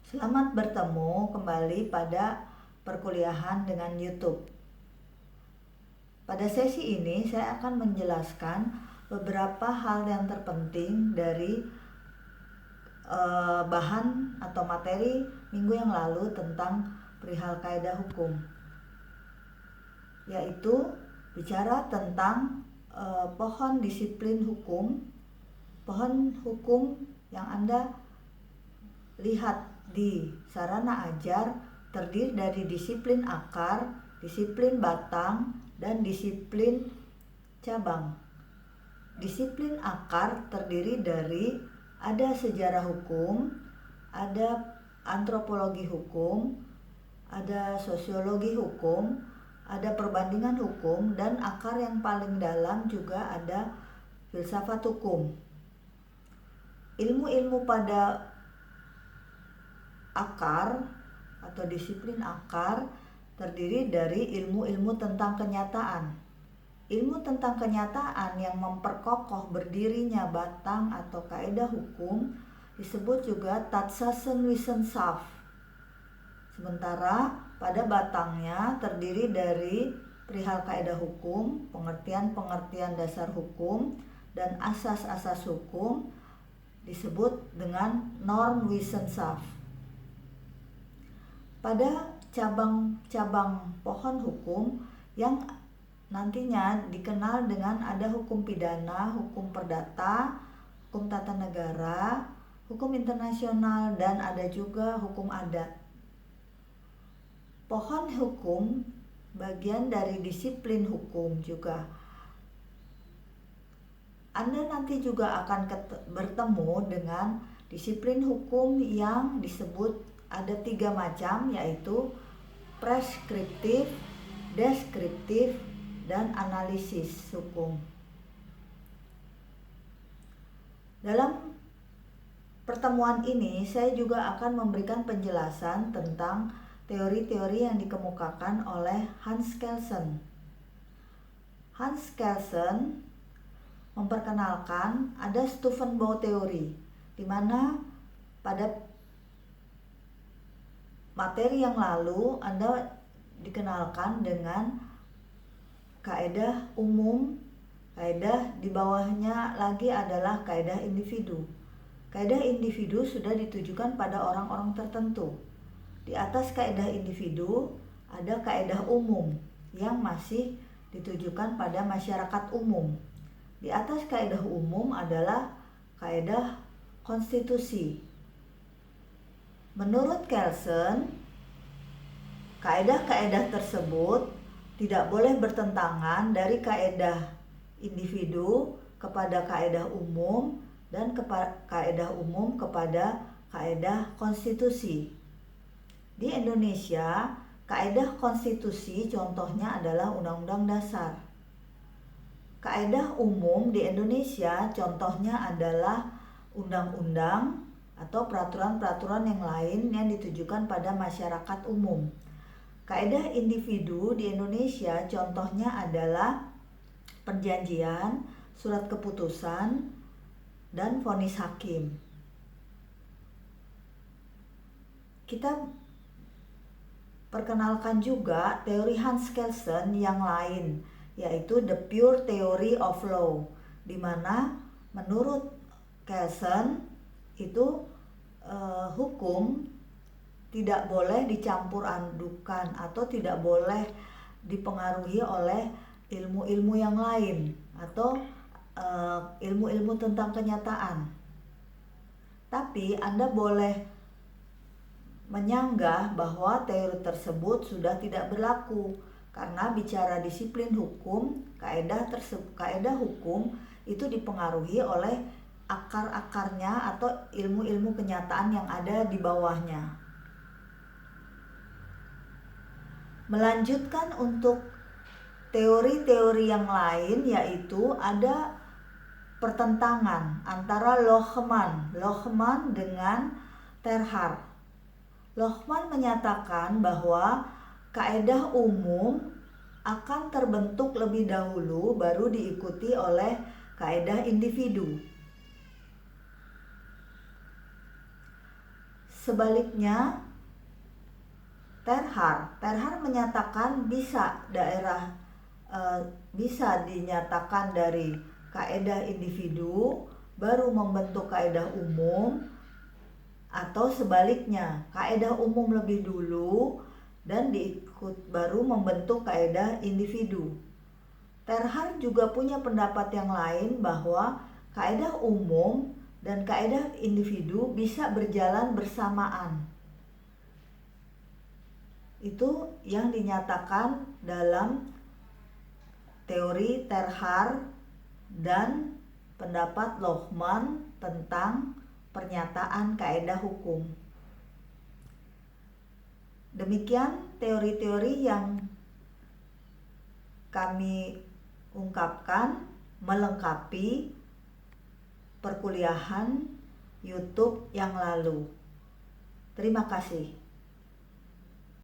Selamat bertemu kembali pada perkuliahan dengan YouTube. Pada sesi ini saya akan menjelaskan beberapa hal yang terpenting dari bahan atau materi minggu yang lalu tentang perihal kaidah hukum, yaitu bicara tentang pohon disiplin hukum. Pohon hukum yang Anda lihat di sarana ajar terdiri dari disiplin akar, disiplin batang, dan disiplin cabang. Disiplin akar terdiri dari ada sejarah hukum, ada antropologi hukum, ada sosiologi hukum, ada perbandingan hukum, dan akar yang paling dalam juga ada filsafat hukum. Ilmu-ilmu pada akar atau disiplin akar terdiri dari ilmu-ilmu tentang kenyataan. Ilmu tentang kenyataan yang memperkokoh berdirinya batang atau kaidah hukum disebut juga Tatsasenwissenschaft. Sementara pada batangnya terdiri dari perihal kaidah hukum, pengertian-pengertian dasar hukum, dan asas-asas hukum disebut dengan Normwissenschaft. Pada cabang-cabang pohon hukum yang nantinya dikenal dengan ada hukum pidana, hukum perdata, hukum tata negara, hukum internasional, dan ada juga hukum adat. Pohon hukum bagian dari disiplin hukum juga. Anda nanti juga akan bertemu dengan disiplin hukum yang disebut ada 3 macam, yaitu preskriptif, deskriptif, dan analisis hukum. Dalam pertemuan ini saya juga akan memberikan penjelasan tentang teori-teori yang dikemukakan oleh Hans Kelsen. Hans Kelsen memperkenalkan ada Stufenbau teori, di mana pada materi yang lalu Anda dikenalkan dengan kaidah umum, kaidah di bawahnya lagi adalah kaidah individu. Kaidah individu sudah ditujukan pada orang-orang tertentu. Di atas kaidah individu ada kaidah umum yang masih ditujukan pada masyarakat umum. Di atas kaidah umum adalah kaidah konstitusi. Menurut Kelsen, kaidah-kaidah tersebut tidak boleh bertentangan dari kaidah individu kepada kaidah umum dan kaidah umum kepada kaidah konstitusi. Di Indonesia, kaidah konstitusi contohnya adalah Undang-Undang Dasar. Kaidah umum di Indonesia contohnya adalah undang-undang atau peraturan-peraturan yang lain yang ditujukan pada masyarakat umum. Kaidah individu di Indonesia contohnya adalah perjanjian, surat keputusan, dan vonis hakim. Kita perkenalkan juga teori Hans Kelsen yang lain, yaitu the pure theory of law, di mana menurut Kelsen itu hukum tidak boleh dicampur adukan atau tidak boleh dipengaruhi oleh ilmu-ilmu yang lain atau ilmu-ilmu tentang kenyataan. Tapi Anda boleh menyanggah bahwa teori tersebut sudah tidak berlaku karena bicara disiplin hukum, kaidah hukum itu dipengaruhi oleh akar-akarnya atau ilmu-ilmu kenyataan yang ada di bawahnya. Melanjutkan untuk teori-teori yang lain, yaitu ada pertentangan antara Lohmann dengan Terhar. Lohmann menyatakan bahwa kaidah umum akan terbentuk lebih dahulu baru diikuti oleh kaidah individu. sebaliknya Terhar menyatakan bisa dinyatakan dari kaedah individu baru membentuk kaedah umum, atau sebaliknya kaedah umum lebih dulu dan baru membentuk kaedah individu. Terhar juga punya pendapat yang lain bahwa kaedah umum dan kaedah individu bisa berjalan bersamaan. Itu yang dinyatakan dalam teori Terhar dan pendapat Lohmann tentang pernyataan kaedah hukum. Demikian teori-teori yang kami ungkapkan melengkapi perkuliahan YouTube yang lalu. Terima kasih.